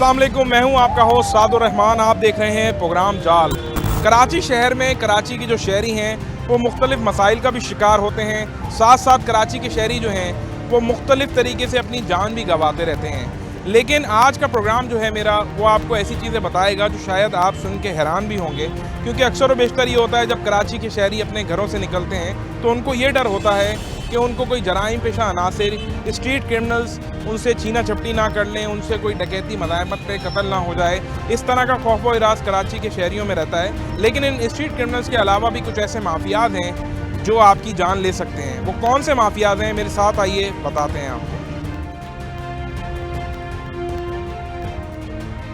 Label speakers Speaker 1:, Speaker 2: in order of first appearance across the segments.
Speaker 1: अस्सलाम वालेकुम, मैं हूं आपका होस्ट सादुर रहमान। आप देख रहे हैं प्रोग्राम जाल। कराची शहर में कराची की जो शहरी हैं वो मुख्तलिफ मसाइल का भी शिकार होते हैं। साथ साथ कराची के शहरी जो हैं वो मुख्तलिफ तरीके से अपनी जान भी गंवाते रहते हैं। लेकिन आज का प्रोग्राम जो है मेरा, वो आपको ऐसी चीज़ें बताएगा जो शायद आप सुन के हैरान भी होंगे, क्योंकि अक्सर व बेशतर ये होता है जब कराची के शहरी अपने घरों से निकलते हैं तो उनको ये डर होता है कि उनको कोई जराइम पेशा अनासिर, स्ट्रीट क्रिमिनल्स उनसे छीना झपटी ना कर लें, उनसे कोई डकैती मज़ाहमत पे कत्ल ना हो जाए। इस तरह का खौफ व इराज कराची के शहरियों में रहता है। लेकिन इन स्ट्रीट क्रिमिनल्स के अलावा भी कुछ ऐसे माफियाज हैं जो आपकी जान ले सकते हैं। वो कौन से माफियाज हैं, मेरे साथ आइए बताते हैं आपको।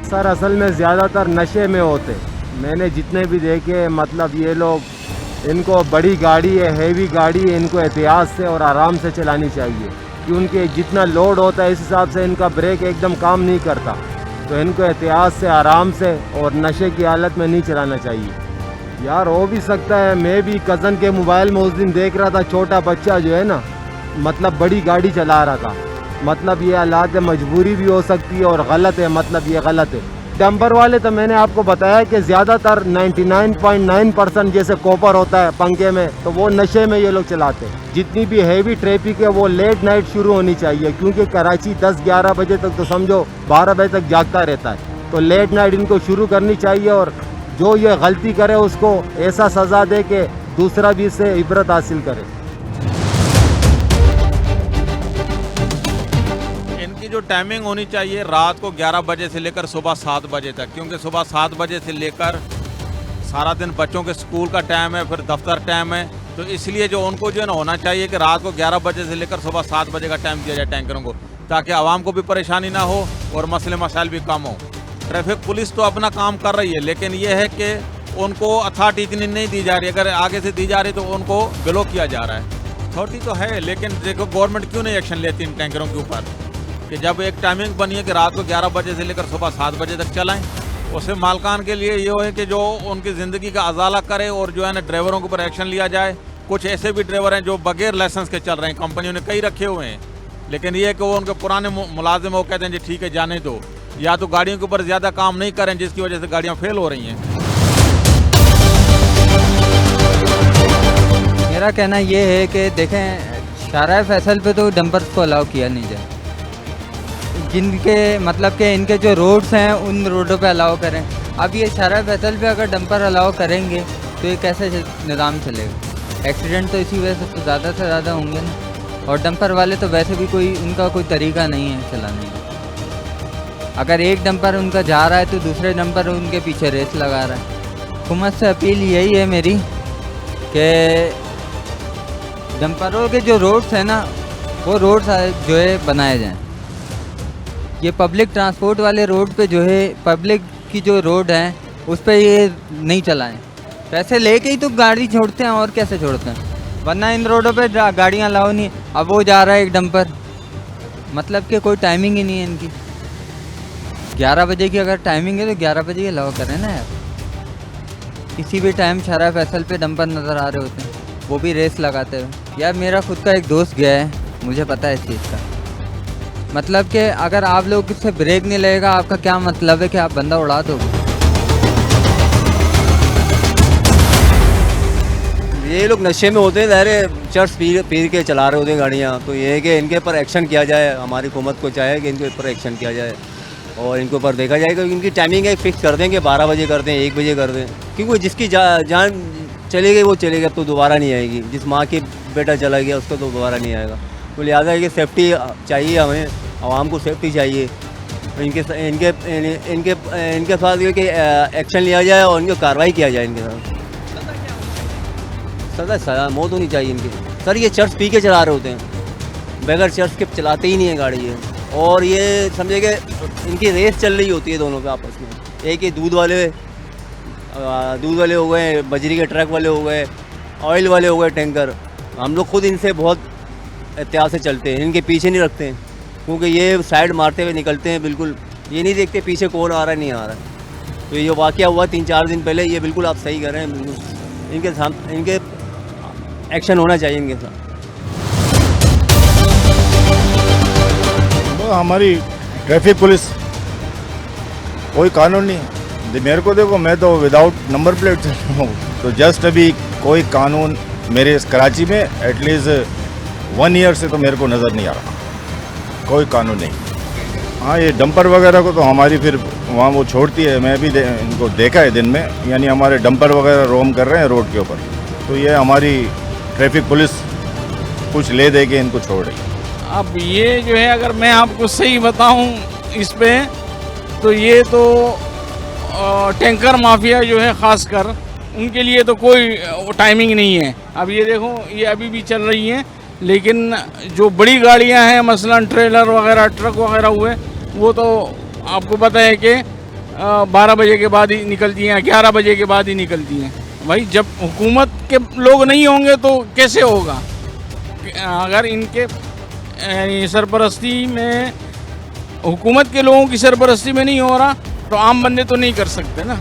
Speaker 2: सर असल में ज़्यादातर नशे में होते। मैंने जितने भी देखे, मतलब ये लोग, इनको बड़ी गाड़ी है, हैवी गाड़ी है, इनको एहतियात से और आराम से चलानी चाहिए कि उनके जितना लोड होता है इस हिसाब से इनका ब्रेक एकदम काम नहीं करता। तो इनको एहतियात से, आराम से और नशे की हालत में नहीं चलाना चाहिए। यार हो भी सकता है, मैं भी कज़न के मोबाइल में उस दिन देख रहा था, छोटा बच्चा जो है ना, मतलब बड़ी गाड़ी चला रहा था। मतलब ये हालात मजबूरी भी हो सकती है और गलत है, मतलब ये गलत है। डंपर वाले तो मैंने आपको बताया कि ज़्यादातर 99.9% जैसे कॉपर होता है पंखे में, तो वो नशे में ये लोग चलाते हैं। जितनी भी हैवी ट्रैफिक है वो लेट नाइट शुरू होनी चाहिए, क्योंकि कराची 10-11 बजे तक तो समझो 12 बजे तक जागता रहता है। तो लेट नाइट इनको शुरू करनी चाहिए और जो ये गलती करे उसको ऐसा सज़ा दे कि दूसरा भी इससे इबरत हासिल करे।
Speaker 3: जो टाइमिंग होनी चाहिए रात को 11 बजे से लेकर सुबह 7 बजे तक, क्योंकि सुबह 7 बजे से लेकर सारा दिन बच्चों के स्कूल का टाइम है, फिर दफ्तर टाइम है। तो इसलिए जो उनको जो है ना होना चाहिए कि रात को 11 बजे से लेकर सुबह 7 बजे का टाइम दिया जाए टैंकरों को, ताकि आवाम को भी परेशानी ना हो और मसले मसाइल भी कम हो। ट्रैफिक पुलिस तो अपना काम कर रही है, लेकिन ये है कि उनको अथॉरिटी इतनी नहीं दी जा रही। अगर आगे से दी जा रही तो उनको ब्लॉक किया जा रहा है। अथॉरिटी तो है, लेकिन देखो गवर्नमेंट क्यों नहीं एक्शन लेती इन टैंकरों के ऊपर कि जब एक टाइमिंग बनी है कि रात को 11 बजे से लेकर सुबह 7 बजे तक चलाएं। उससे मालकान के लिए ये है कि जो उनकी ज़िंदगी का अजाला करे और जो है ना ड्राइवरों के ऊपर एक्शन लिया जाए। कुछ ऐसे भी ड्राइवर हैं जो बगैर लाइसेंस के चल रहे हैं, कंपनियों ने कई रखे हुए हैं, लेकिन ये कि वो उनके पुराने मुलाजिम वो कहते हैं जी ठीक है जाने दो, या तो गाड़ियों के ऊपर ज़्यादा काम नहीं करें जिसकी वजह से गाड़ियाँ फेल हो रही हैं।
Speaker 4: मेरा कहना ये है कि देखें, शाहराह फैसल पे तो डंपर्स को अलाउ किया नहीं जाए। जिनके मतलब कि इनके जो रोड्स हैं उन रोडों पे अलाउ करें। अब ये शाहराह फैसल पे अगर डंपर अलाउ करेंगे तो ये कैसे निज़ाम चलेगा? एक्सीडेंट तो इसी वजह से तो ज़्यादा से ज़्यादा होंगे ना। और डंपर वाले तो वैसे भी उनका कोई तरीका नहीं है चलाने का। अगर एक डंपर उनका जा रहा है तो दूसरे डंपर उनके पीछे रेस लगा रहा है। हुकूमत से अपील यही है मेरी कि डंपरों के जो रोड्स हैं ना, वो रोड्स जो है बनाए जाएँ। ये पब्लिक ट्रांसपोर्ट वाले रोड पे जो है, पब्लिक की जो रोड है उस पे ये नहीं चलाएं। पैसे लेके ही तो गाड़ी छोड़ते हैं, और कैसे छोड़ते हैं? वरना इन रोडों पे गाड़ियाँ लाओ नहीं। अब वो जा रहा है एक डंपर, मतलब कि कोई टाइमिंग ही नहीं है इनकी। 11 बजे की अगर टाइमिंग है तो 11 बजे ही अलाउ करें ना यार। किसी भी टाइम शाहराह फैसल पे डंपर नज़र आ रहे होते हैं, वो भी रेस लगाते हुए। यार मेरा खुद का एक दोस्त गया है, मुझे पता है इस चीज़ का। मतलब कि अगर आप लोग इससे ब्रेक नहीं लगेगा, आपका क्या मतलब है कि आप बंदा उड़ा दोगे?
Speaker 5: ये लोग नशे में होते हैं, ज़ाहिर चर्च पी के चला रहे होते हैं गाड़ियाँ। तो ये है कि इनके ऊपर एक्शन किया जाए। हमारी हुकूमत को चाहिए कि इनके ऊपर एक्शन किया जाए और इनके ऊपर देखा जाए कि इनकी टाइमिंग है फिक्स कर दें कि 12 बजे कर दें, 1 बजे कर दें। क्योंकि जिसकी जान चली गई वो चली गई, अब तो दोबारा नहीं आएगी। जिस माँ की बेटा चला गया उसको तो दोबारा नहीं आएगा। तो लिहाजा है कि सेफ्टी चाहिए, हमें आवाम को सेफ्टी चाहिए। इनके साथ ये कि एक्शन लिया जाए और इनको कार्रवाई किया जाए। इनके साथ सज़ा मौत होनी चाहिए इनकी। सर ये चर्च पी के चला रहे होते हैं, बगैर चर्च के चलाते ही नहीं है गाड़ी ये। और ये समझे कि इनकी रेस चल रही होती है दोनों पे आपस में। एक ही दूध वाले हो गए, बजरी के ट्रक वाले हो गए, ऑयल वाले हो गए, टैंकर। हम लोग खुद इनसे बहुत एहतियात से चलते हैं, इनके पीछे नहीं रखते हैं, क्योंकि ये साइड मारते हुए निकलते हैं। बिल्कुल ये नहीं देखते पीछे कौन आ रहा है नहीं आ रहा है। तो ये जो वाक़या हुआ 3-4 दिन पहले, ये बिल्कुल आप सही कर रहे हैं। बिल्कुल इनके एक्शन होना चाहिए इनके साथ।
Speaker 6: हमारी ट्रैफिक पुलिस कोई कानून नहीं है। मेरे को देखो, मैं तो विदाउट नंबर प्लेट चल रहा हूँ, तो जस्ट अभी कोई कानून मेरे इस कराची में एटलीस्ट 1 ईयर से तो मेरे को नज़र नहीं आ रहा, कोई कानून नहीं। हाँ, ये डंपर वगैरह को तो हमारी फिर वहाँ वो छोड़ती है, मैं भी इनको देखा है दिन में, यानी हमारे डंपर वगैरह रोम कर रहे हैं रोड के ऊपर, तो ये हमारी ट्रैफिक पुलिस कुछ ले दे के इनको छोड़ रही है।
Speaker 7: अब ये जो है, अगर मैं आपको सही बताऊं इस पे, तो ये तो टैंकर माफिया जो है खासकर, उनके लिए तो कोई टाइमिंग नहीं है। अब ये देखो, ये अभी भी चल रही हैं, लेकिन जो बड़ी गाड़ियां हैं, मसलन ट्रेलर वगैरह, ट्रक वगैरह हुए, वो तो आपको पता है कि 12 बजे के बाद ही निकलती हैं, 11 बजे के बाद ही निकलती हैं। भाई, जब हुकूमत के लोग नहीं होंगे तो कैसे होगा? अगर इनके सरपरस्ती में, हुकूमत के लोगों की सरपरस्ती में नहीं हो रहा, तो आम बंदे तो नहीं कर सकते ना।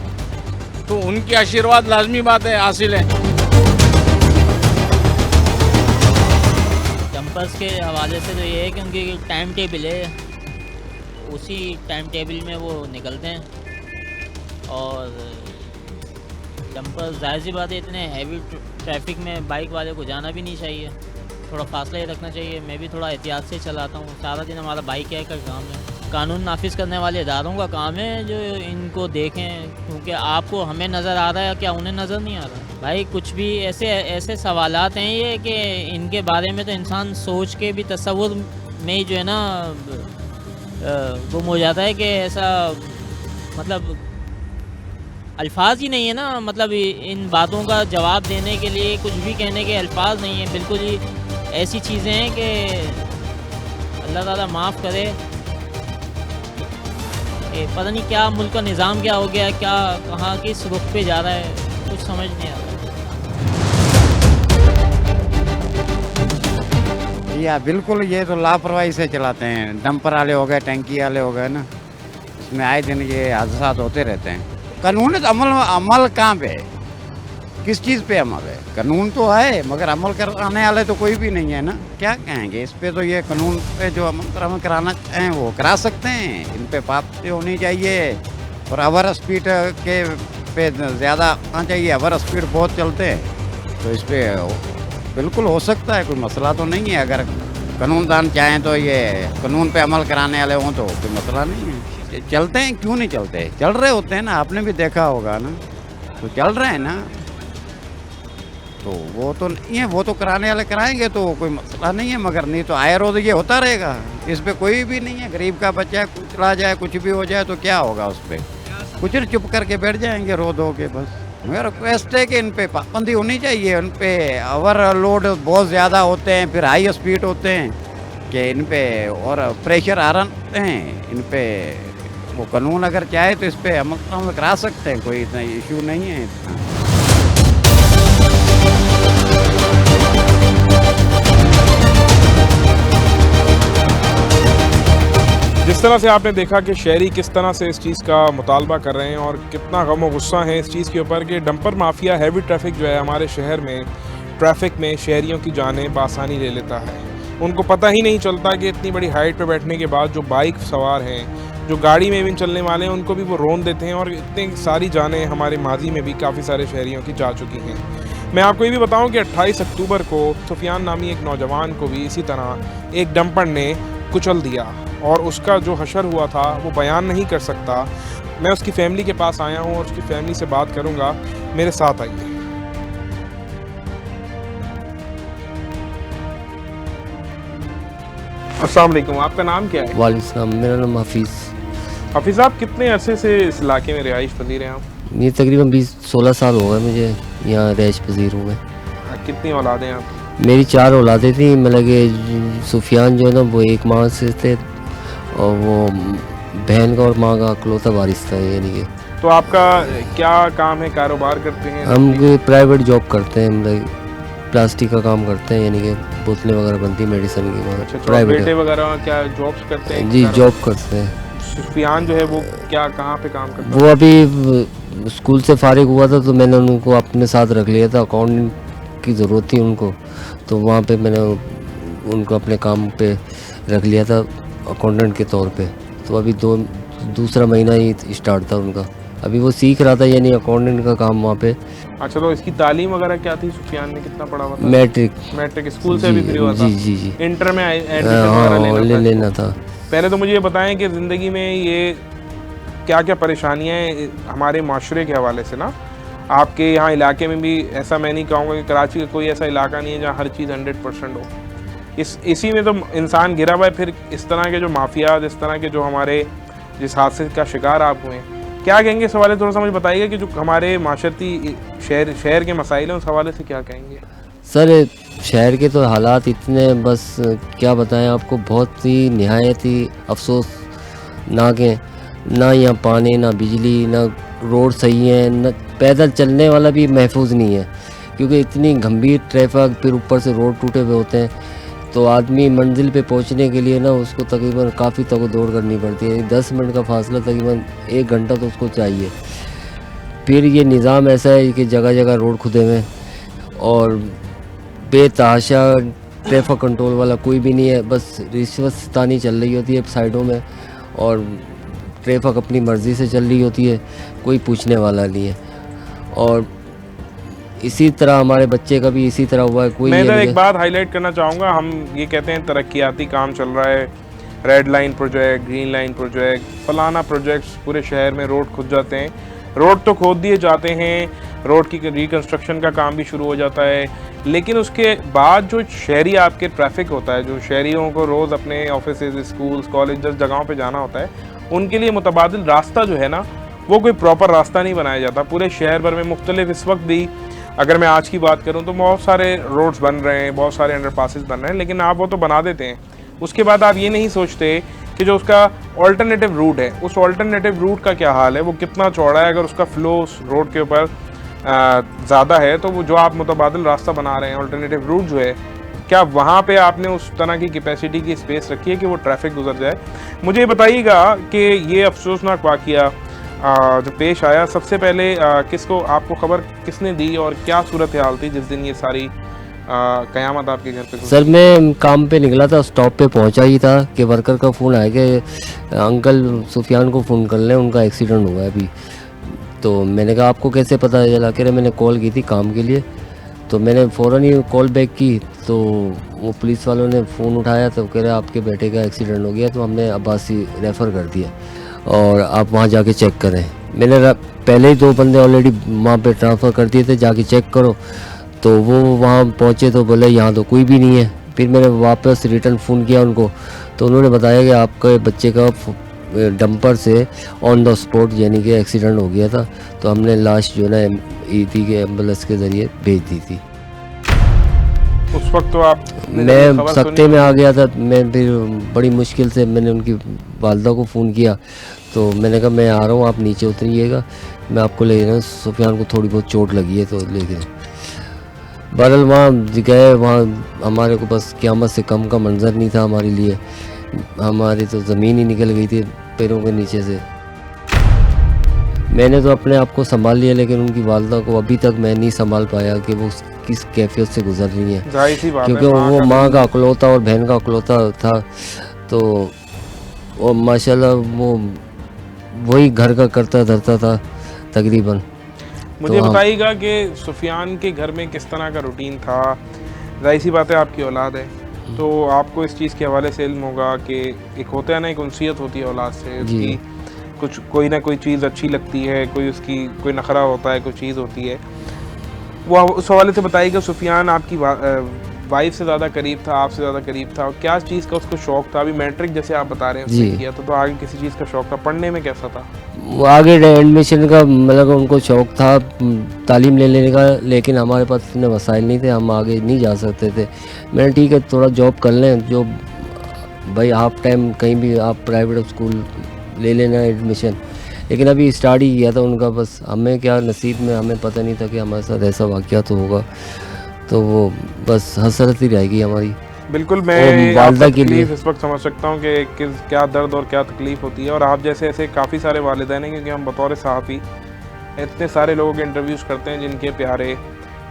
Speaker 7: तो उनकी आशीर्वाद लाजमी बात है, हासिल है।
Speaker 8: डंपर्स के हवाले से तो ये है कि उनकी टाइम टेबल है, उसी टाइम टेबल में वो निकलते हैं। और डंपर जाहिर सी बात है, इतने हैवी ट्रैफिक में बाइक वाले को जाना भी नहीं चाहिए, थोड़ा फासला ही रखना चाहिए। मैं भी थोड़ा एहतियात से चलाता हूँ, सारा दिन हमारा बाइक का काम है। कानून नाफिज करने वाले इदारों का काम है जो इनको देखें, क्योंकि आपको हमें नज़र आ रहा है, क्या उन्हें नज़र नहीं आ रहा? भाई, कुछ भी ऐसे सवालात हैं ये कि इनके बारे में तो इंसान सोच के भी, तसव्वुर में ही जो है ना गुम हो जाता है कि ऐसा, मतलब अल्फाज ही नहीं है ना, मतलब इन बातों का जवाब देने के लिए कुछ भी कहने के अल्फाज नहीं है। बिल्कुल ही ऐसी चीज़ें हैं कि अल्लाह ताला माफ़ करे, कि पता नहीं क्या मुल्क का निज़ाम क्या हो गया, क्या कहाँ किस रुख पे जा रहा है, कुछ समझ नहीं आ रहा।
Speaker 9: या बिल्कुल, ये तो लापरवाही से चलाते हैं। डंपर वाले हो गए, टैंकी वाले हो गए ना, इसमें आए दिन ये हादसा होते रहते हैं। कानून अमल कहाँ पे है? किस चीज़ पे अमल है? कानून तो है, मगर अमल कराने वाले तो कोई भी नहीं है ना। क्या कहेंगे इस पे? तो ये कानून पे जो अमल कराना चाहें वो करा सकते हैं, इन पे पाबंदी होनी चाहिए। और ओवर स्पीड के पे ज़्यादा आना चाहिए, ओवर स्पीड बहुत चलते हैं, तो इस पर बिल्कुल हो सकता है, कोई मसला तो नहीं है। अगर कानूनदान चाहें तो ये कानून पे अमल कराने वाले हों तो कोई मसला नहीं है। चलते हैं, क्यों नहीं चलते? चल रहे होते हैं ना, आपने भी देखा होगा ना, तो चल रहे हैं ना, तो वो तो नहीं है, वो तो कराने वाले कराएंगे तो कोई मसला नहीं है। मगर नहीं तो आए रोज ये होता रहेगा, इस पे कोई भी नहीं है। गरीब का बच्चा कुछ चला जाए, कुछ भी हो जाए तो क्या होगा उस पर? कुछ चुप करके बैठ जाएंगे रो धो के बस। मेरा रिक्वेस्ट है कि इन पे पाबंदी होनी चाहिए। उन पे ओवरलोड बहुत ज़्यादा होते हैं, फिर हाई स्पीड होते हैं कि इन पे और प्रेशर आ रहे हैं। इन पे वो कानून अगर चाहे तो इस पे अमल करा सकते हैं, कोई इतना इशू नहीं है इतना।
Speaker 1: जिस तरह से आपने देखा कि शहरी किस तरह से इस चीज़ का मुतालबा कर रहे हैं और कितना गम और गुस्सा है इस चीज़ के ऊपर कि डंपर माफिया हैवी ट्रैफिक जो है हमारे शहर में ट्रैफिक में शहरियों की जानें बासानी ले लेता है। उनको पता ही नहीं चलता कि इतनी बड़ी हाइट पे बैठने के बाद जो बाइक सवार हैं, जो गाड़ी में भी चलने वाले हैं, उनको भी वो रोन देते हैं। और इतनी सारी जानें हमारे माजी में भी काफ़ी सारे शहरियों की जा चुकी हैं। मैं आपको ये भी बताऊं कि 28 अक्टूबर को सुफियान नामी एक नौजवान को भी इसी तरह एक डंपर ने कुचल दिया और उसका जो हशर हुआ था वो बयान नहीं कर सकता। मैं उसकी फैमिली के पास आया हूँ और उसकी फैमिली से बात करूँगा। मेरे साथ आइए। अस्सलाम वालेकुम, आपका नाम क्या है?
Speaker 10: वालेकुम, मेरा नाम हफीज़।
Speaker 1: हफीज़ साहब, कितने अरसे से इस इलाके में रिहाइश पजीर हैं आप?
Speaker 10: ये तकरीबन 20-16 साल हो गए मुझे यहाँ रिहाइश पजीर हूँ मैं।
Speaker 1: कितनी औलादें हैं आप?
Speaker 10: मेरी 4 औलादें थी। मतलब कि सुफियान जो है ना वो एक माँ से थे और वो बहन का और माँ का इकलौता वारिस था। यानी कि
Speaker 1: तो आपका क्या काम है, कारोबार करते हैं?
Speaker 10: हम प्राइवेट जॉब करते हैं, मतलब प्लास्टिक का काम करते हैं, यानी कि बोतलें वगैरह बनती मेडिसिन की।
Speaker 1: अच्छा,
Speaker 10: प्राइवेट
Speaker 1: बेटे वगैरह क्या जॉब्स करते हैं?
Speaker 10: जी, जॉब करते हैं।
Speaker 1: सुफियान जो है वो क्या कहाँ पे काम करता है?
Speaker 10: वो अभी स्कूल से फारिग हुआ था तो मैंने उनको अपने साथ रख लिया था। अकाउंट की ज़रूरत थी उनको, तो वहाँ पे मैंने उनको अपने काम पे रख लिया था अकाउंटेंट के तौर पे। तो अभी दूसरा महीना ही स्टार्ट था उनका। अभी वो सीख रहा था यानी अकाउंटेंट का काम वहाँ पे।
Speaker 1: अच्छा, तो इसकी तालीम वगैरह क्या थी? सुफियान ने कितना पढ़ा हुआ था?
Speaker 10: मैट्रिक
Speaker 1: स्कूल से भी फ्री हुआ था?
Speaker 10: जी।
Speaker 1: इंटर में एडमिशन वगैरह
Speaker 10: लेना था।
Speaker 1: पहले तो मुझे ये बताएं कि ज़िंदगी में ये क्या क्या परेशानियाँ हैं हमारे माशरे के हवाले से ना। आपके यहाँ इलाके में भी ऐसा मैं नहीं कहूँगा कि कराची का कोई ऐसा इलाका नहीं है जहाँ हर चीज़ 100% हो। इसी में तो इंसान घिरा हुआ है। फिर इस तरह के जो माफियाज, इस तरह के जो हमारे जिस हादसे का शिकार आप हुए, क्या कहेंगे इस हवाले? थोड़ा सा मुझे बताइएगा कि जो हमारे माशरती शहर के मसाइल हैं उस हवाले से क्या कहेंगे?
Speaker 10: सर शहर के तो हालात इतने, बस क्या बताएं आपको, बहुत ही निहायत ही अफसोसनाक हैं। ना यहाँ पानी, ना बिजली, ना रोड सही है, न पैदल चलने वाला भी महफूज नहीं है क्योंकि इतनी गंभीर ट्रैफिक, फिर ऊपर से रोड टूटे हुए होते हैं। तो आदमी मंजिल पे पहुंचने के लिए ना उसको तकरीबन काफ़ी दौड़ करनी पड़ती है। 10 मिनट का फासला तकरीबन 1 घंटा तो उसको चाहिए। फिर ये निज़ाम ऐसा है कि जगह जगह रोड खुदे हुए और बेतहाशा ट्रैफिक कंट्रोल वाला कोई भी नहीं है। बस रिश्वतस्तानी चल रही होती है साइडों में और ट्रैफिक अपनी मर्ज़ी से चल रही होती है, कोई पूछने वाला नहीं है। और इसी तरह हमारे बच्चे का भी इसी तरह हुआ है। कोई
Speaker 1: मैं तो एक बात हाईलाइट करना चाहूँगा, हम ये कहते हैं तरक्याती काम चल रहा है, red line project, green line project, फलाना प्रोजेक्ट्स, पूरे शहर में रोड खुद जाते हैं। रोड तो खोद दिए जाते हैं, रोड की रिकन्स्ट्रक्शन का काम भी शुरू हो जाता है, लेकिन उसके बाद जो शहरी आपके ट्रैफिक होता है, जो शहरियों को रोज़ अपने ऑफिस, स्कूल्स, कॉलेज, जिस जगहों पे जाना होता है, उनके लिए मुतबादिल रास्ता जो है ना, वो कोई प्रॉपर रास्ता नहीं बनाया जाता। पूरे शहर भर में मुख्तलिफ, इस वक्त भी अगर मैं आज की बात करूं तो बहुत सारे रोड्स बन रहे हैं, बहुत सारे अंडरपासेस बन रहे हैं, लेकिन आप वो तो बना देते हैं, उसके बाद आप ये नहीं सोचते कि जो उसका ऑल्टरनेटिव रूट है, उस ऑल्टरनेटिव रूट का क्या हाल है, वो कितना चौड़ा है। अगर उसका फ्लो उस रोड के ऊपर ज़्यादा है तो वो जो आप मुतबादिल रास्ता बना रहे हैं, ऑल्टरनेटिव रूट जो है, क्या वहाँ पे आपने उस तरह की कैपेसिटी की स्पेस रखी है कि वो ट्रैफिक गुजर जाए? मुझे बताइएगा कि ये अफसोसनाक वाक़या जो पेश आया, सबसे पहले किसको, आपको खबर किसने दी और क्या सूरत हाल थी जिस दिन ये सारी क़यामत आपके घर पे?
Speaker 10: सर मैं काम पे निकला था, स्टॉप पे पहुंचा ही था कि वर्कर का फ़ोन आया कि अंकल सुफियान को फ़ोन कर लें, उनका एक्सीडेंट हुआ है अभी। तो मैंने कहा आपको कैसे पता चला? कह रहे मैंने कॉल की थी काम के लिए। तो मैंने फ़ौरन ही कॉल बैक की तो वो पुलिस वालों ने फ़ोन उठाया तो कह रहे आपके बेटे का एक्सीडेंट हो गया, तो हमने अब्बासी रेफ़र कर दिया और आप वहाँ जाके चेक करें। मैंने पहले ही 2 बंदे ऑलरेडी वहाँ पे ट्रांसफ़र कर दिए थे, जाके चेक करो। तो वो वहाँ पहुँचे तो बोले यहाँ तो कोई भी नहीं है। फिर मैंने वापस रिटर्न फ़ोन किया उनको, तो उन्होंने बताया कि आपके बच्चे का डंपर से ऑन द स्पॉट यानी कि एक्सीडेंट हो गया था। तो हमने लाश जो है ना ईदी के एम्बुलेंस के ज़रिए भेज दी थी।
Speaker 1: उस वक्त तो आप,
Speaker 10: मैं सख्ते में आ गया था। मैं फिर बड़ी मुश्किल से मैंने उनकी वालदा को फ़ोन किया, तो मैंने कहा मैं आ रहा हूँ, आप नीचे उतरिएगा, मैं आपको ले रहा हूँ। सुफियान को थोड़ी बहुत चोट लगी है तो लेके बहरहाल वहाँ गए। वहाँ हमारे को बस क़यामत से कम का मंजर नहीं था हमारे लिए। हमारी तो ज़मीन ही निकल गई थी पैरों के नीचे से। मैंने तो अपने आप को संभाल लिया, लेकिन उनकी वालदा को अभी तक मैं नहीं संभाल पाया कि वो किस कैफियत से गुजर रही हैं, क्योंकि वो माँ का अकलौता और बहन का अकलौता था। तो वो माशाल्लाह वो वही घर का करता धरता था तकरीबन।
Speaker 1: मुझे बताइएगा कि सुफियान के घर में किस तरह का रूटीन था? जाहिर सी बात है आपकी औलाद है तो आपको इस चीज़ के हवाले से इल्म होगा कि एक होता है ना, एक उनसियत होती है औलाद से, उसकी कुछ कोई ना कोई चीज़ अच्छी लगती है, कोई उसकी कोई नखरा होता है, कोई चीज़ होती है। वो उस हवाले से बताइएगा, सुफियान आपकी वाइफ से ज़्यादा करीब था, आपसे ज़्यादा करीब था, और क्या चीज़ का उसको शौक़ था? अभी मैट्रिक जैसे आप बता रहे हैं उसने किया तो आगे किसी चीज़ का शौक़ था? पढ़ने में कैसा था?
Speaker 10: वो आगे एडमिशन का मतलब उनको शौक़ था तालीम ले लेने का, लेकिन हमारे पास इतने वसाइल नहीं थे, हम आगे नहीं जा सकते थे। मैंने ठीक है थोड़ा जॉब कर लें, जो भाई हाफ टाइम कहीं भी आप प्राइवेट स्कूल ले लेना एडमिशन, लेकिन अभी स्टार्ट ही किया था उनका। बस हमें क्या नसीब में, हमें पता नहीं था कि हमारे साथ ऐसा वाक़या तो होगा, तो वो बस हसरत ही रहेगी हमारी।
Speaker 1: बिल्कुल, मैं वालदा के लिए इस वक्त समझ सकता हूँ कि क्या दर्द और क्या तकलीफ़ होती है। और आप जैसे ऐसे काफ़ी सारे वालिदैन हैं, क्योंकि हम बतौर सहाफ़ी इतने सारे लोगों के इंटरव्यूज़ करते हैं जिनके प्यारे,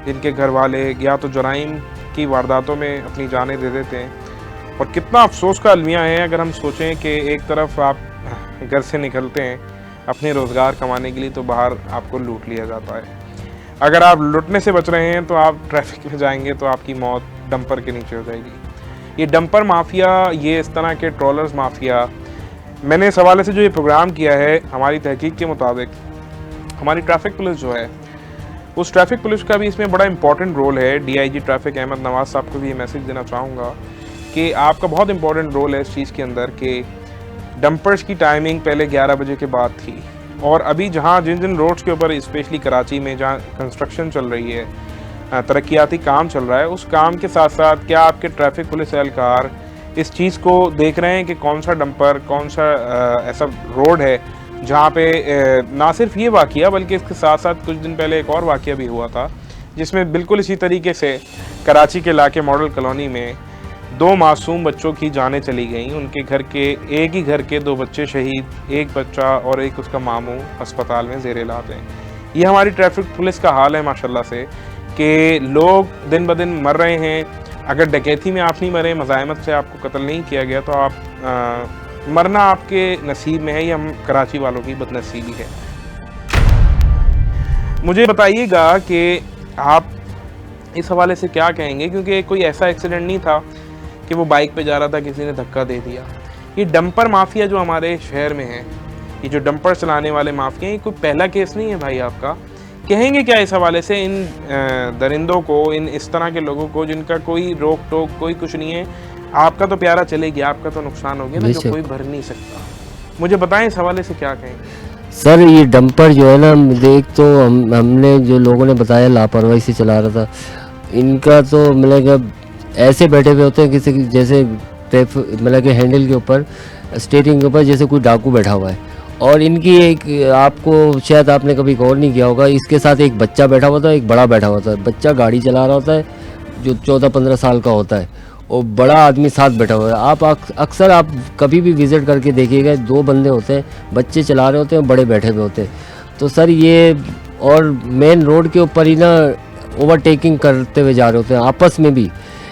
Speaker 1: जिनके घर वाले या तो जराइम की वारदातों में अपनी जानें दे देते हैं। और कितना अफसोस का अलमिया है अगर हम सोचें कि एक तरफ आप घर से निकलते हैं अपने रोज़गार कमाने के लिए तो बाहर आपको लूट लिया जाता है। अगर आप लूटने से बच रहे हैं तो आप ट्रैफिक में जाएंगे तो आपकी मौत डंपर के नीचे हो जाएगी। ये डंपर माफिया, ये इस तरह के ट्रोलर्स माफिया, मैंने इस हवाले से जो ये प्रोग्राम किया है, हमारी तहकीक के मुताबिक हमारी ट्रैफिक पुलिस जो है, उस ट्रैफिक पुलिस का भी इसमें बड़ा इंपॉर्टेंट रोल है। DIG ट्रैफिक अहमद नवाज़ साहब को भी ये मैसेज देना चाहूँगा कि आपका बहुत इंपॉर्टेंट रोल है इस चीज़ के अंदर कि डंपर्स की टाइमिंग पहले 11 बजे के बाद थी, और अभी जहाँ जिन रोड्स के ऊपर स्पेशली कराची में जहाँ कंस्ट्रक्शन चल रही है, तरक्याती काम चल रहा है, उस काम के साथ साथ क्या आपके ट्रैफिक पुलिस एहलकार इस चीज़ को देख रहे हैं कि कौन सा डंपर, कौन सा ऐसा रोड है जहाँ पे ना सिर्फ ये वाक़या बल्कि इसके साथ साथ कुछ दिन पहले एक और वाक़या भी हुआ था जिसमें बिल्कुल इसी तरीके से कराची के इलाके मॉडल कॉलोनी में 2 मासूम बच्चों की जानें चली गईं। उनके घर के, एक ही घर के 2 बच्चे शहीद, एक बच्चा और एक उसका मामू अस्पताल में ज़ेर इलाज हैं। ये हमारी ट्रैफिक पुलिस का हाल है माशाल्लाह से कि लोग दिन ब दिन मर रहे हैं। अगर डकैती में आप नहीं मरे, मज़ाहमत से आपको कत्ल नहीं किया गया तो आप मरना आपके नसीब में है, ये हम कराची वालों की बदनसीबी है। मुझे बताइएगा कि आप इस हवाले से क्या कहेंगे, क्योंकि कोई ऐसा एक्सीडेंट नहीं था कि वो बाइक पे जा रहा था, किसी ने धक्का दे दिया। ये डंपर माफिया जो हमारे शहर में है, ये जो डंपर चलाने वाले माफिया, ये कोई पहला केस नहीं है भाई आपका। कहेंगे क्या इस हवाले से इन दरिंदों को, इन इस तरह के लोगों को जिनका कोई रोक टोक, कोई कुछ नहीं है? आपका तो प्यारा चलेगी, आपका तो नुकसान हो गया ना, जो कोई भर नहीं सकता। मुझे बताएं इस हवाले से क्या कहेंगे।
Speaker 10: सर ये डंपर जो है ना, देख तो हमने जो लोगों ने बताया लापरवाही से चला रहा था, इनका तो मतलब ऐसे बैठे हुए होते हैं किसी जैसे मतलब कि हैंडल के ऊपर, स्टीयरिंग के ऊपर जैसे कोई डाकू बैठा हुआ है। और इनकी एक, आपको शायद आपने कभी गौर नहीं किया होगा, इसके साथ एक बच्चा बैठा हुआ था, एक बड़ा बैठा हुआ था। बच्चा गाड़ी चला रहा होता है जो 14-15 साल का होता है, और बड़ा आदमी साथ बैठा हुआ है। आप अक्सर आप कभी भी विज़िट करके देखिएगा, 2 बंदे होते हैं, बच्चे चला रहे होते हैं, बड़े बैठे हुए होते हैं। तो सर ये, और मेन रोड के ऊपर ही ना ओवरटेकिंग करते हुए जा रहे होते हैं आपस में भी।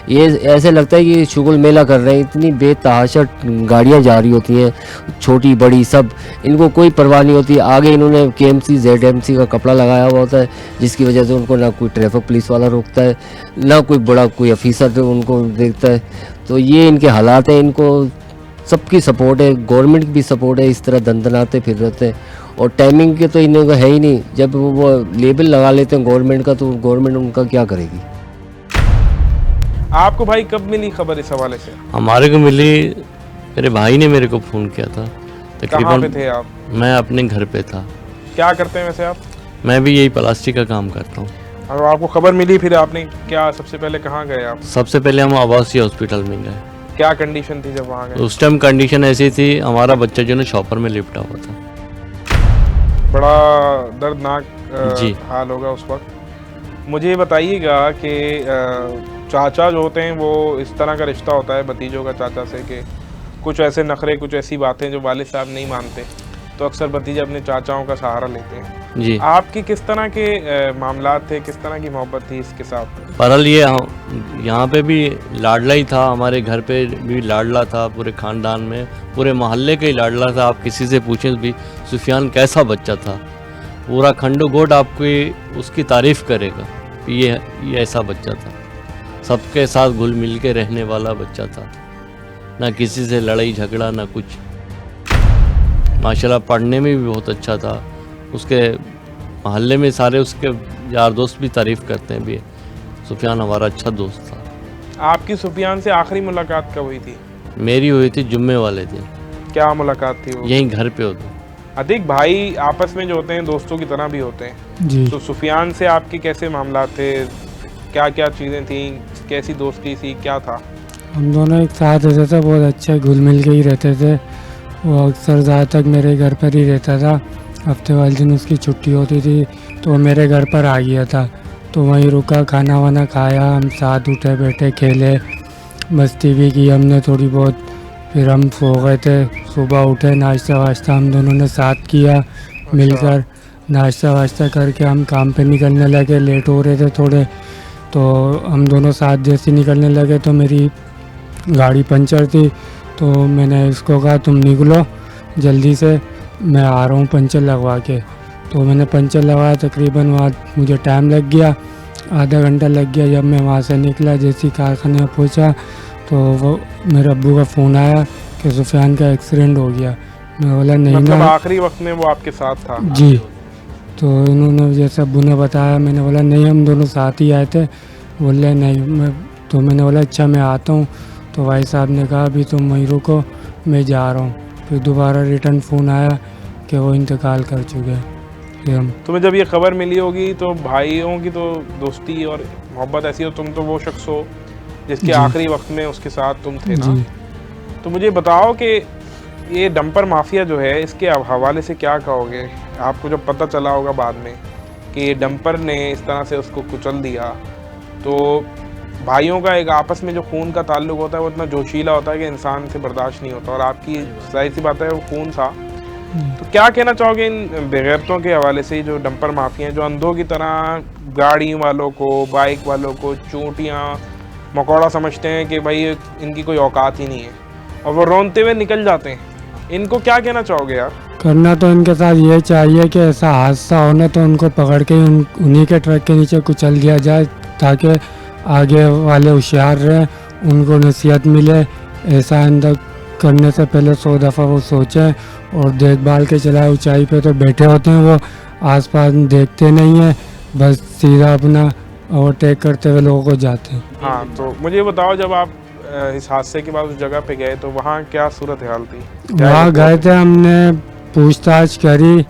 Speaker 10: ये ऐसे लगता है कि शुगुल मेला कर रहे हैं, इतनी बेतहाशा गाड़ियाँ जा रही होती हैं, छोटी बड़ी सब, इनको कोई परवाह नहीं होती। आगे इन्होंने KMC ZMC का कपड़ा लगाया हुआ होता है, जिसकी वजह से उनको ना कोई ट्रैफिक पुलिस वाला रोकता है, ना कोई बड़ा कोई ऑफिसर उनको देखता है। तो ये इनके हालात हैं, इनको सबकी सपोर्ट है, गवर्नमेंट की भी सपोर्ट है, इस तरह दंदनाते फिर रहते हैं। और टाइमिंग के तो इन्हें है ही नहीं, जब वो लेबल लगा लेते हैं गवर्नमेंट का तो गवर्नमेंट उनका क्या करेगी।
Speaker 1: आपको भाई कब मिली खबर इस हवाले से?
Speaker 11: हमारे को मिली, मेरे भाई ने मेरे को फ़ोन किया था।
Speaker 1: कहाँ पे थे आप?
Speaker 11: मैं अपने घर पे था।
Speaker 1: क्या करते हैं वैसे आप?
Speaker 11: मैं भी यही प्लास्टिक का काम करता हूँ।
Speaker 1: और आपको खबर मिली, फिर आपने क्या, सबसे पहले कहाँ गए आप?
Speaker 11: सबसे पहले हम आवासीय हॉस्पिटल में गए।
Speaker 1: क्या कंडीशन थी जब वहाँ गए?
Speaker 11: उस टाइम कंडीशन ऐसी थी, हमारा बच्चा जो है शॉपर में लिपटा हुआ था।
Speaker 1: बड़ा दर्दनाक
Speaker 11: जी
Speaker 1: हाल होगा उस वक्त। मुझे ये बताइएगा कि चाचा जो होते हैं, वो इस तरह का रिश्ता होता है भतीजों का चाचा से कि कुछ ऐसे नखरे, कुछ ऐसी बातें जो वालिद साहब नहीं मानते, तो अक्सर भतीजे अपने चाचाओं का सहारा लेते हैं।
Speaker 11: जी।
Speaker 1: आपकी किस तरह के मामलात थे, किस तरह की मोहब्बत थी इसके साथ?
Speaker 11: बहरहाल ये यहाँ पे भी लाडला ही था, हमारे घर पे भी लाडला था, पूरे ख़ानदान में, पूरे मोहल्ले का ही लाडला था। आप किसी से पूछें भी सुफियान कैसा बच्चा था, पूरा खंडो गोट आपकी उसकी तारीफ़ करेगा। ये ऐसा बच्चा था, सबके साथ घुल मिल के रहने वाला बच्चा था, ना किसी से लड़ाई झगड़ा ना कुछ। माशाल्लाह पढ़ने में भी बहुत अच्छा था। उसके मोहल्ले में सारे उसके यार दोस्त भी तारीफ़ करते हैं भी, सुफियान हमारा अच्छा दोस्त था।
Speaker 1: आपकी सुफियान से आखिरी मुलाकात कब हुई थी?
Speaker 11: मेरी हुई थी जुम्मे वाले दिन।
Speaker 1: क्या मुलाकात थी वो?
Speaker 11: यहीं घर पे होती।
Speaker 1: अधिक भाई आपस में जो होते हैं दोस्तों की तरह भी होते हैं जी। तो सुफियान से आपके कैसे मामलात थे, क्या क्या चीज़ें थी, कैसी दोस्ती थी, क्या था?
Speaker 12: हम दोनों एक साथ रहते थे, बहुत अच्छे घुल मिल के ही रहते थे। वो अक्सर ज़्यादा तक मेरे घर पर ही रहता था। हफ्ते वाले दिन उसकी छुट्टी होती थी तो वो मेरे घर पर आ गया था, तो वहीं रुका, खाना वाना खाया, हम साथ उठे बैठे खेले, मस्ती भी की हमने थोड़ी बहुत। फिर हम सो गए थे, सुबह उठे, नाश्ता वाश्ता हम दोनों ने साथ किया मिलकर। नाश्ता वाश्ता करके हम काम पे निकलने लगे, लेट हो रहे थे थोड़े, तो हम दोनों साथ जैसे निकलने लगे तो मेरी गाड़ी पंचर थी, तो मैंने इसको कहा तुम निकलो, जल्दी से मैं आ रहा हूँ पंचर लगवा के। तो मैंने पंचर लगाया, तकरीबन वहाँ मुझे टाइम लग गया, आधा घंटा लग गया। जब मैं वहाँ से निकला, जैसे कारखाने में पहुँचा तो वो मेरे अब्बू का फ़ोन आया कि सुफियान का एक्सीडेंट हो गया। मैं बोला नहीं
Speaker 1: मतलब
Speaker 12: ना।
Speaker 1: आखिरी वक्त में वो आपके साथ था?
Speaker 12: जी। तो इन्होंने जैसे अब्बू ने बताया, मैंने बोला नहीं हम दोनों साथ ही आए थे। बोले नहीं तो मैंने बोला अच्छा मैं आता हूँ। तो भाई साहब ने कहा अभी तुम वहीं रुको, मैं जा रहा हूँ। फिर दोबारा रिटर्न फ़ोन आया कि वो इंतकाल कर चुके हैं। फिर हम
Speaker 1: तुम्हें जब ये खबर मिली होगी तो भाइयों की तो दोस्ती और मोहब्बत ऐसी हो, तुम तो वो शख्स हो जिसके आखिरी वक्त में उसके साथ तुम थे ना। तो मुझे बताओ कि ये डंपर माफिया जो है, इसके हवाले से क्या कहोगे? आपको जब पता चला होगा बाद में कि ये डंपर ने इस तरह से उसको कुचल दिया, तो भाइयों का एक आपस में जो खून का ताल्लुक होता है वो इतना जोशीला होता है कि इंसान से बर्दाश्त नहीं होता। और आपकी जाहिर सी बात है वो खून था। तो क्या कहना चाहोगे इन बेगैरतों के हवाले से, जो डंपर माफिया जो अंधों की तरह गाड़ी वालों को, बाइक वालों को चूंटियाँ मकौड़ा समझते हैं कि भाई इनकी कोई औकात ही नहीं है, और वो रोनते हुए निकल जाते हैं? इनको क्या कहना चाहोगे यार?
Speaker 12: करना तो इनके साथ ये चाहिए कि ऐसा हादसा होना तो उनको पकड़ के उन्हीं के ट्रक के नीचे कुचल दिया जाए, ताकि आगे वाले होशियार रहें, उनको नसीहत मिले। ऐसा आइंदा करने से पहले 100 दफ़ा वो सोचें और देखभाल के चलाए। ऊंचाई पे तो बैठे होते हैं वो, आसपास देखते नहीं हैं, बस सीधा अपना ओवरटेक करते हुए लोगों को जाते हैं।
Speaker 1: हाँ, तो मुझे बताओ जब आप इस हादसे के बाद उस जगह पे गए तो वहाँ क्या सूरत हाल थी?
Speaker 12: वहाँ गए थे, हमने पूछताछ करी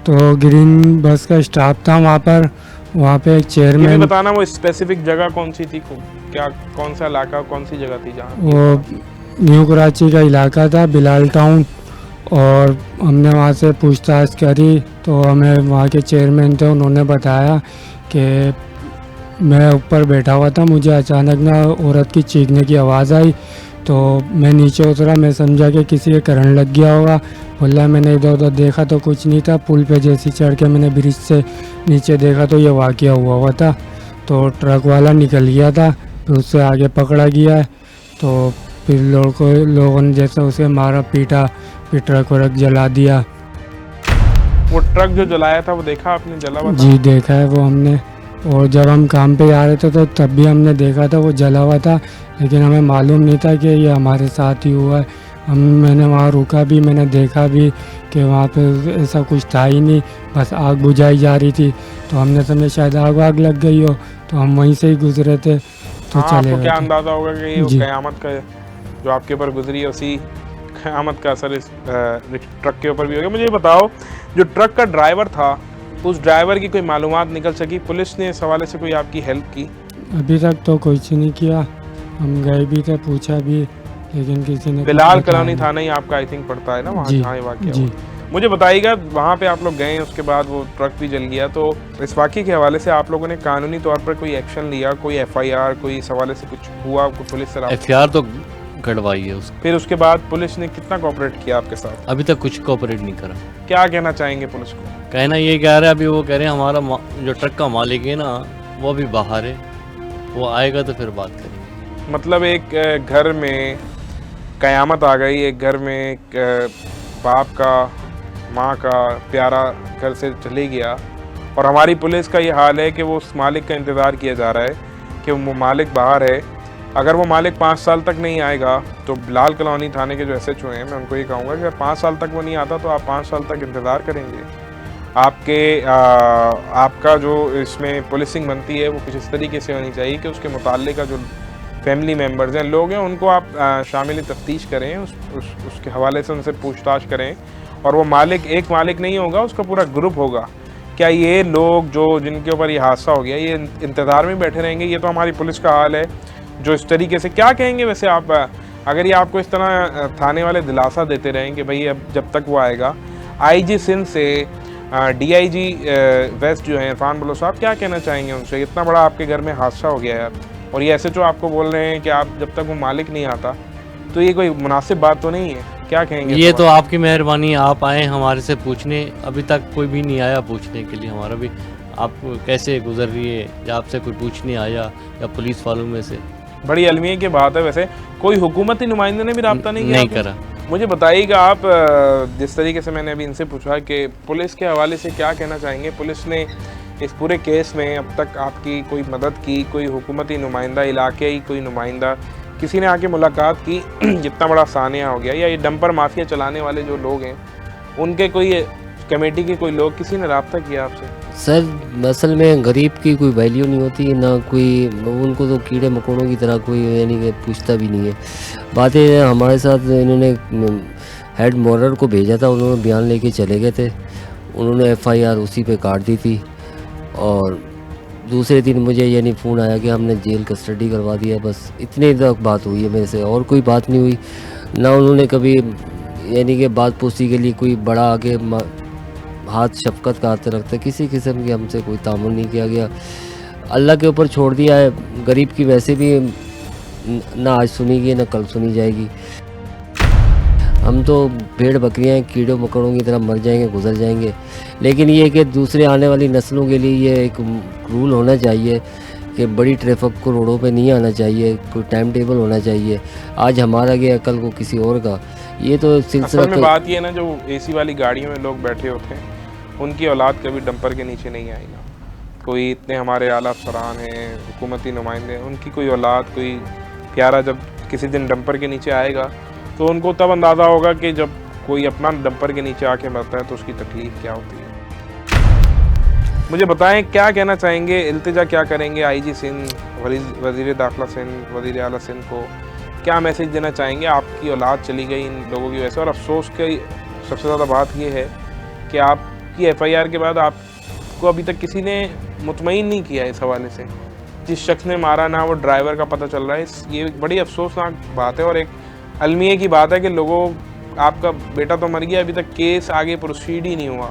Speaker 12: तो ग्रीन बस का स्टाफ था वहाँ पर। वहाँ पे एक चेयरमैन,
Speaker 1: बताना वो स्पेसिफिक जगह कौन सी थी, क्या कौन सा इलाका, कौन सी जगह थी जहाँ?
Speaker 12: वो न्यू कराची का इलाका था, बिलाल टाउन। और हमने वहाँ से पूछताछ करी तो हमें वहाँ के चेयरमैन थे, उन्होंने बताया कि मैं ऊपर बैठा हुआ था, मुझे अचानक ना औरत की चीखने की आवाज़ आई। तो मैं नीचे उतरा, मैं समझा कि किसी के करंट लग गया होगा। बोला मैंने इधर उधर देखा तो कुछ नहीं था। पुल पे जैसे चढ़ के मैंने ब्रिज से नीचे देखा तो ये वाक़या हुआ था। तो ट्रक वाला निकल गया था, फिर उससे आगे पकड़ा गया है। तो फिर लोगों ने जैसे उसे मारा पीटा, फिर ट्रक वरक जला दिया।
Speaker 1: वो ट्रक जो जलाया था वो देखा आपने, जला हुआ था?
Speaker 12: जी देखा है वो हमने। और जब हम काम पे जा रहे थे तो तब भी हमने देखा था वो जला हुआ था, लेकिन हमें मालूम नहीं था कि ये हमारे साथ ही हुआ है। मैंने वहाँ रुका भी, मैंने देखा भी कि वहाँ पे ऐसा कुछ था ही नहीं, बस आग बुझाई जा रही थी। तो हमने समझा शायद आग लग गई हो, तो हम वहीं से ही गुजरे थे तो चले
Speaker 1: आपको
Speaker 12: गए।
Speaker 1: क्या अंदाज़ा होगा कि ये क़यामत का जो आपके ऊपर गुजरी है उसी क़यामत का असर इस ट्रक के ऊपर भी हो गया? मुझे बताओ, जो ट्रक का ड्राइवर था, उस ड्राइवर की कोई मालूमात निकल सकी? पुलिस ने इस हवाले से कोई आपकी हेल्प की?
Speaker 12: अभी तक तो कुछ नहीं किया। हम गए भी थे, पूछा भी, लेकिन किसी ने।
Speaker 1: बिलाल कॉलोनी थाना ही आपका आई थिंक पड़ता है ना वहाँ जहाँ वाक़या हुआ? मुझे बताइएगा, वहाँ पे आप लोग गए, उसके बाद वो ट्रक भी जल गया, तो इस वाक़े के हवाले से आप लोगों ने कानूनी तौर पर कोई एक्शन लिया, कोई FIR, कोई इस हवाले से कुछ हुआ, पुलिस से?
Speaker 11: FIR तो गड़वाई है उसको।
Speaker 1: फिर उसके बाद पुलिस ने कितना कोऑपरेट किया आपके साथ?
Speaker 11: अभी तक कुछ कोऑपरेट नहीं करा।
Speaker 1: क्या कहना चाहेंगे पुलिस को?
Speaker 11: कहना ये कह रहे हैं, अभी वो कह रहे हैं हमारा जो ट्रक का मालिक है ना वो अभी बाहर है, वो आएगा तो फिर बात करेंगे।
Speaker 1: मतलब एक घर में क़यामत आ गई, एक घर में एक बाप का, माँ का प्यारा घर से चले गया, और हमारी पुलिस का ये हाल है कि वो उस मालिक का इंतज़ार किया जा रहा है कि वो मालिक बाहर है। अगर वो मालिक 5 साल तक नहीं आएगा तो बिलाल कॉलोनी थाने के जो SHO हैं, मैं उनको ये कहूँगा कि अगर 5 साल तक वो नहीं आता तो आप 5 साल तक इंतज़ार करेंगे। आपका जो इसमें पुलिसिंग बनती है वो कुछ इस तरीके से होनी चाहिए कि उसके मुताल्लिक़ जो फैमिली मेम्बर्स हैं, लोग हैं, उनको आप शामिल तफ्तीश करें, उसके हवाले से उनसे पूछताछ करें। और वो मालिक एक मालिक नहीं होगा, उसका पूरा ग्रुप होगा। क्या ये लोग जो जिनके ऊपर ये हादसा हो गया, ये इंतज़ार में बैठे रहेंगे? ये तो हमारी पुलिस का हाल है जो इस तरीके से। क्या कहेंगे वैसे आप, अगर ये आपको इस तरह थाने वाले दिलासा देते रहेंगे भाई अब जब तक वो आएगा? IG सिंध से DIG वेस्ट जो है इरफान बलोच साहब, क्या कहना चाहेंगे उनसे? इतना बड़ा आपके घर में हादसा हो गया यार, और ये SHO आपको बोल रहे हैं कि आप जब तक वो मालिक नहीं आता, तो ये कोई मुनासिब बात तो नहीं है? क्या कहेंगे?
Speaker 11: ये तो आपकी मेहरबानी, आप आए हमारे से पूछने, अभी तक कोई भी नहीं आया पूछने के लिए। हमारा भी आप कैसे गुजर रही है, या आपसे कोई पूछने आया या पुलिस वालों में से?
Speaker 1: बड़ी अलमिया की बात है। वैसे कोई हुकूमती नुमाइंदे ने भी रब्ता नहीं किया?
Speaker 11: नहीं करा।
Speaker 1: मुझे बताइएगा आप, जिस तरीके से मैंने अभी इनसे पूछा कि पुलिस के हवाले से क्या कहना चाहेंगे, पुलिस ने इस पूरे केस में अब तक आपकी कोई मदद की, कोई हुकूमती नुमाइंदा, इलाके कोई नुमाइंदा, किसी ने आके मुलाकात की? जितना बड़ा सानिया हो गया, या ये डंपर माफिया चलाने वाले जो लोग हैं उनके कोई कमेटी के कोई लोग, किसी ने रब्ता किया आपसे?
Speaker 10: सर असल में गरीब की कोई वैल्यू नहीं होती ना, कोई उनको तो कीड़े मकोड़ों की तरह कोई यानी कि पूछता भी नहीं है। बातें हमारे साथ इन्होंने हेड मोरर को भेजा था, उन्होंने बयान लेके चले गए थे, उन्होंने FIR उसी पे काट दी थी और दूसरे दिन मुझे यानी फ़ोन आया कि हमने जेल कस्टडी करवा दिया। बस इतने तक बात हुई है मेरे से, और कोई बात नहीं हुई। ना उन्होंने कभी यानी कि बात पूछी के लिए कोई बड़ा आगे हाथ शफकत का हाथ रखता, किसी किस्म की हमसे कोई तामुल नहीं किया गया। अल्लाह के ऊपर छोड़ दिया है। गरीब की वैसे भी ना आज सुनी गई ना कल सुनी जाएगी। हम तो भेड़ बकरियां कीड़ों मकड़ों की तरह मर जाएंगे, गुजर जाएंगे। लेकिन ये कि दूसरे आने वाली नस्लों के लिए ये एक रूल होना चाहिए कि बड़ी ट्रैफिक को रोडों पे नहीं आना चाहिए, कोई टाइम टेबल होना चाहिए। आज हमारा गया कल को किसी और का, ये तो सिलसिला।
Speaker 1: असल में बात ये है ना, जो AC वाली गाड़ियों में लोग बैठे होते हैं उनकी औलाद कभी डंपर के नीचे नहीं आएगा। कोई इतने हमारे आला अफसरान हैं, हुकूमती नुमाइंदे, उनकी कोई औलाद, कोई प्यारा जब किसी दिन डंपर के नीचे आएगा तो उनको तब अंदाज़ा होगा कि जब कोई अपना डंपर के नीचे आके मरता है तो उसकी तकलीफ़ क्या होती है। मुझे बताएं क्या कहना चाहेंगे, इल्तिजा क्या करेंगे IG सिंध, वज़ीर दाखिला सिंध, वज़ीर आला सिंध को क्या मैसेज देना चाहेंगे? आपकी औलाद चली गई इन लोगों की वजह से, और अफसोस की सबसे ज़्यादा बात यह है कि आपकी FIR के बाद आपको अभी तक किसी ने मुतमईन नहीं किया इस हवाले से। जिस शख्स ने मारा ना वो ड्राइवर का पता चल रहा है। ये बड़ी अफसोसनाक बात है और एक अलमिए की बात है कि लोगों, आपका बेटा तो मर गया, अभी तक केस आगे प्रोसीड ही नहीं हुआ,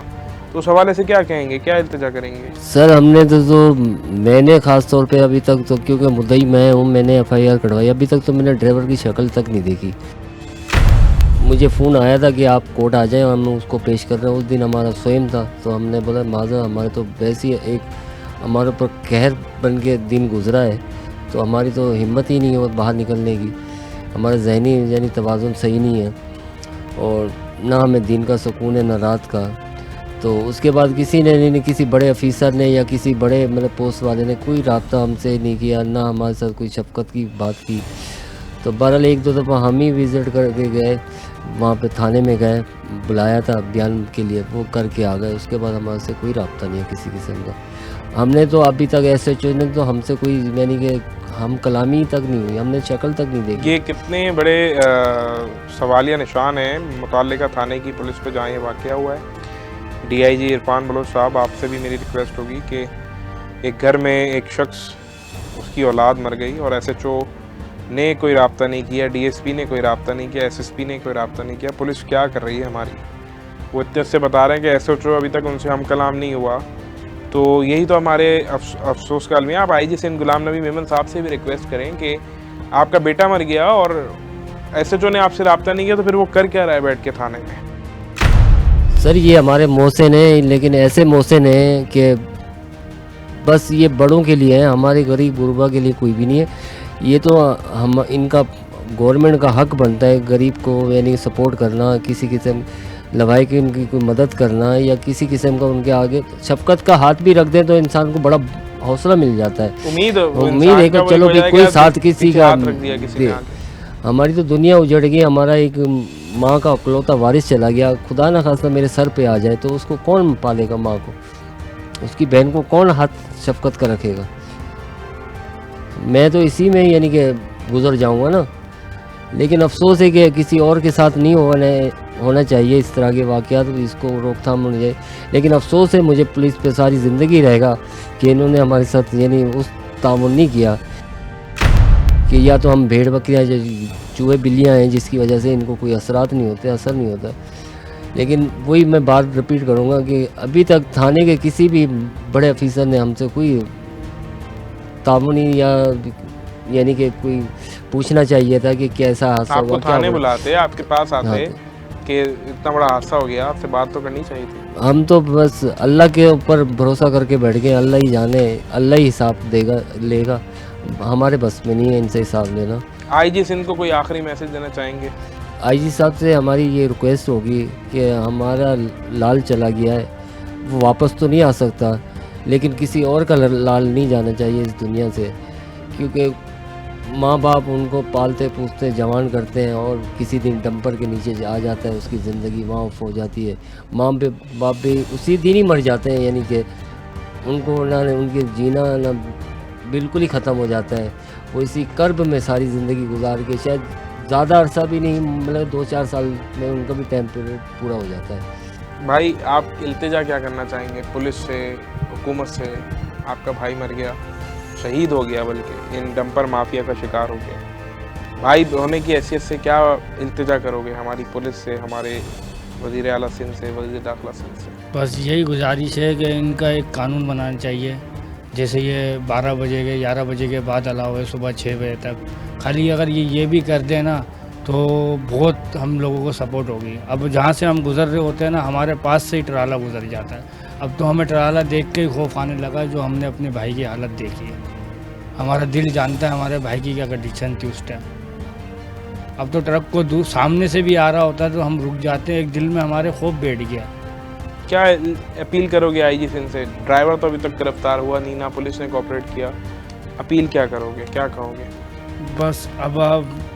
Speaker 1: तो उस हवाले से क्या कहेंगे, क्या इल्तिजा करेंगे?
Speaker 10: सर हमने तो मैंने ख़ास तौर पे अभी तक तो, क्योंकि मुद्दई मैं हूँ, मैंने FIR कटवाई, अभी तक तो मैंने ड्राइवर की शक्ल तक नहीं देखी। मुझे फ़ोन आया था कि आप कोर्ट आ जाएं, हम उसको पेश कर रहे हैं। उस दिन हमारा स्वयं था तो हमने बोला माज़ा, हमारे तो वैसे ही एक हमारे ऊपर कहर बन के दिन गुजरा है, तो हमारी तो हिम्मत ही नहीं है बाहर निकलने की। हमारा जहनी यानी तवाज़ुन सही नहीं है और ना हमें दिन का सुकून है ना रात का। तो उसके बाद किसी ने नहीं, किसी बड़े अफीसर ने या किसी बड़े मतलब पोस्ट वाले ने कोई रब्ता हमसे नहीं किया, ना हमारे साथ कोई शफकत की बात की। तो बहरहाल एक दो दफ़ा हम ही विज़िट करके गए, वहाँ पे थाने में गए, बुलाया था बयान के लिए, वो करके आ गए। उसके बाद हमारे से कोई रब्ता नहीं है किसी किस्म का। हमने तो अभी तक SHO ने तो हमसे कोई यानी कि हम कलामी तक नहीं हुई, हमने शक्ल तक नहीं देखी।
Speaker 1: ये कितने बड़े सवालिया निशान हैं मुताल्लिका थाने की पुलिस पे जहाँ ये वाक़या हुआ है। DIG इरफान बलोच साहब, आपसे भी मेरी रिक्वेस्ट होगी कि एक घर में एक शख्स, उसकी औलाद मर गई और SHO ने कोई रब्ता नहीं किया, DSP ने कोई रब्ता नहीं किया, SSP ने कोई रब्ता नहीं किया। पुलिस क्या कर रही है हमारी? वो इतने से बता रहे हैं कि SHO अभी तक उनसे हम कलाम नहीं हुआ। तो यही तो हमारे अफसोस का अलमिया। आप IG सिंध गुलाम नबी मेमन साहब से भी रिक्वेस्ट करें कि आपका बेटा मर गया और SHO ने आपसे रब्ता नहीं किया, तो फिर वो कर क्या रहा है बैठ के थाने में?
Speaker 10: सर ये हमारे मोहसिन हैं, लेकिन ऐसे मोहसिन हैं कि बस ये बड़ों के लिए है, हमारे गरीब गुरबा के लिए कोई भी नहीं है। ये तो हम इनका गवर्नमेंट का हक बनता है गरीब को यानी सपोर्ट करना, किसी किस्म लवाई की उनकी कोई मदद करना या किसी किस्म का उनके आगे शफकत का हाथ भी रख दें तो इंसान को बड़ा हौसला मिल जाता है। उम्मीद है कि चलो भी कोई साथ किसी का दे। हमारी तो दुनिया उजड़ गई, हमारा एक माँ का इकलौता वारिस चला गया, खुदा ना खास्ता मेरे सर पे आ जाए तो उसको कौन पालेगा? माँ को, उसकी बहन को कौन हाथ शफकत का रखेगा? मैं तो इसी में यानी कि गुजर जाऊंगा ना। लेकिन अफसोस है कि किसी और के साथ नहीं होना चाहिए इस तरह के वाक़यात, तो इसको रोकथाम होनी चाहिए। लेकिन अफसोस है मुझे पुलिस पे सारी ज़िंदगी रहेगा कि इन्होंने हमारे साथ यानी उस तामुल नहीं किया कि या तो हम भेड़ बकरियाँ चूहे बिल्लियाँ हैं जिसकी वजह से इनको कोई असर नहीं होता। लेकिन वही मैं बात रिपीट करूँगा कि अभी तक थाने के किसी भी बड़े अफीसर ने हमसे कोई तामुनी या यानी कि कोई पूछना चाहिए था कि कैसा हादसा हुआ,
Speaker 1: क्या थाने बुलाते, आपके पास आते कि इतना बड़ा हादसा हो गया, आपसे बात तो करनी चाहिए थी।
Speaker 10: हम तो बस अल्लाह के ऊपर भरोसा करके बैठ गए, अल्लाह ही जाने, अल्लाह ही हिसाब लेगा, हमारे बस में नहीं है इनसे हिसाब लेना।
Speaker 1: IG सिंध को कोई आखिरी मैसेज देना चाहेंगे?
Speaker 10: आईजी साहब से हमारी ये रिक्वेस्ट होगी कि हमारा लाल चला गया है, वो वापस तो नहीं आ सकता, लेकिन किसी और का लाल नहीं जाना चाहिए इस दुनिया से, क्योंकि माँ बाप उनको पालते पूछते जवान करते हैं और किसी दिन डंपर के नीचे आ जाता है, उसकी ज़िंदगी माफ हो जाती है। माँ बाप भी उसी दिन ही मर जाते हैं, यानी कि उनको ना उनके जीना ना बिल्कुल ही ख़त्म हो जाता है। वो इसी कर्ब में सारी ज़िंदगी गुजार के शायद ज़्यादा अरसा भी नहीं, मतलब 2-4 साल में उनका भी टाइम पीरियड पूरा हो जाता है।
Speaker 1: भाई आप इल्तिजा क्या करना चाहेंगे पुलिस से, हुकूमत से? आपका भाई मर गया, शहीद हो गया, बल्कि इन डंपर माफिया का शिकार हो गया। भाई होने की हैसियत से क्या इल्तिजा करोगे हमारी पुलिस से, हमारे वज़ीर आला सिंध से, वज़ीर दाखिला सिंध से?
Speaker 7: बस यही गुजारिश है कि इनका एक कानून बनाना चाहिए, जैसे ये 12 बजे के 11 बजे के बाद अलाउ है सुबह 6 बजे तक। खाली अगर ये भी कर दें ना तो बहुत हम लोगों को सपोर्ट होगी। अब जहाँ से हम गुजर रहे होते हैं ना, हमारे पास से ही ट्राला गुजर जाता है। अब तो हमें ट्राला देख के खौफ आने लगा, जो हमने अपने भाई की हालत देखी है। हमारा दिल जानता है हमारे भाई की क्या कंडीशन थी उस टाइम। अब तो ट्रक को सामने से भी आ रहा होता है तो हम रुक जाते हैं, एक दिल में हमारे खौफ बैठ गया।
Speaker 1: क्या अपील करोगे आईजी सिंध से? ड्राइवर तो अभी तक गिरफ्तार हुआ नहीं, ना पुलिस ने कोऑपरेट किया, अपील क्या करोगे, क्या कहोगे?
Speaker 7: बस अब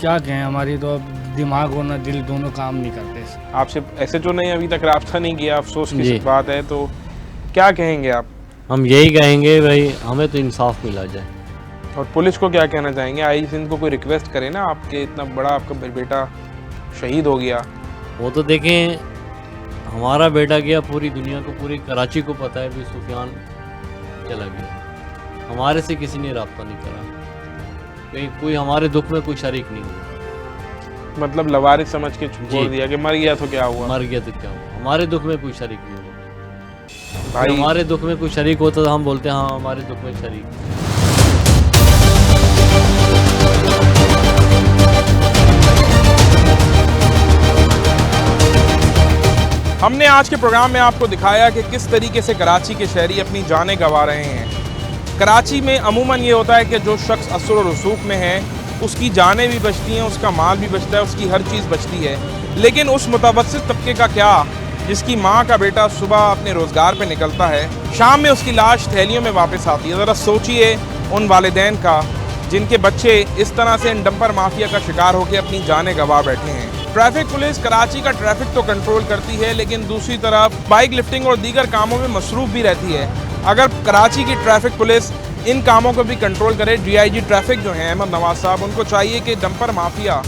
Speaker 7: क्या कहें, हमारी तो अब दिमाग और ना दिल दोनों काम नहीं करते।
Speaker 1: आपसे SHO ने अभी तक राब्ता नहीं किया, अफसोस की बात है, तो क्या कहेंगे आप?
Speaker 11: हम यही कहेंगे भाई हमें तो इंसाफ मिला जाए।
Speaker 1: और पुलिस को क्या कहना चाहेंगे? आईजी सिंध को कोई रिक्वेस्ट करे ना, आपके इतना बड़ा आपका बेटा शहीद हो गया।
Speaker 11: वो तो देखें, हमारा बेटा गया, पूरी दुनिया को, पूरी कराची को पता है भी सुफियान चला गया। हमारे से किसी ने राब्ता नहीं करा, कहीं कोई हमारे दुख में कोई शरीक नहीं हुआ।
Speaker 1: मतलब लवारिस समझ के छोड़ दिया कि मर गया तो क्या हुआ,
Speaker 11: मर गया तो क्या हुआ, हमारे दुख में कोई शरीक नहीं हुआ।
Speaker 1: भाई
Speaker 11: हमारे दुख में कोई शरीक होता तो हम बोलते हैं हाँ हमारे दुख में शरीक।
Speaker 1: हमने आज के प्रोग्राम में आपको दिखाया कि किस तरीके से कराची के शहरी अपनी जानें गंवा रहे हैं। कराची में अमूमन ये होता है कि जो शख्स असर और रसूख में है उसकी जानें भी बचती हैं, उसका माल भी बचता है, उसकी हर चीज़ बचती है। लेकिन उस मुतवस्सित तबके का क्या, जिसकी माँ का बेटा सुबह अपने रोज़गार पे निकलता है, शाम में उसकी लाश थैलियों में वापस आती है। ज़रा सोचिए उन वालिदैन का जिनके बच्चे इस तरह से इन डंपर माफिया का शिकार होकर अपनी जानें गंवा बैठे हैं। ट्रैफिक पुलिस कराची का ट्रैफिक तो कंट्रोल करती है, लेकिन दूसरी तरफ बाइक लिफ्टिंग और दीगर कामों में मसरूफ़ भी रहती है। अगर कराची की ट्रैफिक पुलिस इन कामों को भी कंट्रोल करे, DIG ट्रैफिक जो हैं अहमद नवाज साहब, उनको चाहिए कि डंपर माफिया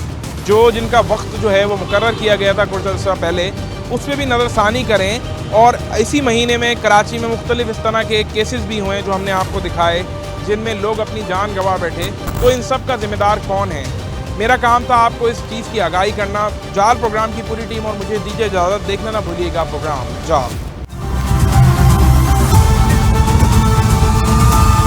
Speaker 1: जिनका वक्त जो है वो मुकर्रर किया गया था कुछ अर्सा पहले, उस पर भी नज़रसानी करें। और इसी महीने में कराची में मुख्तलिफ इस तरह के केसेस भी हुए जो हमने आपको दिखाए, जिनमें लोग अपनी जान गंवा बैठे। तो इन सब का जिम्मेदार कौन है? मेरा काम था आपको इस चीज़ की आगाही करना। जाल प्रोग्राम की पूरी टीम और मुझे दीजिए इजाज़त। देखना ना भूलिएगा प्रोग्राम जाल।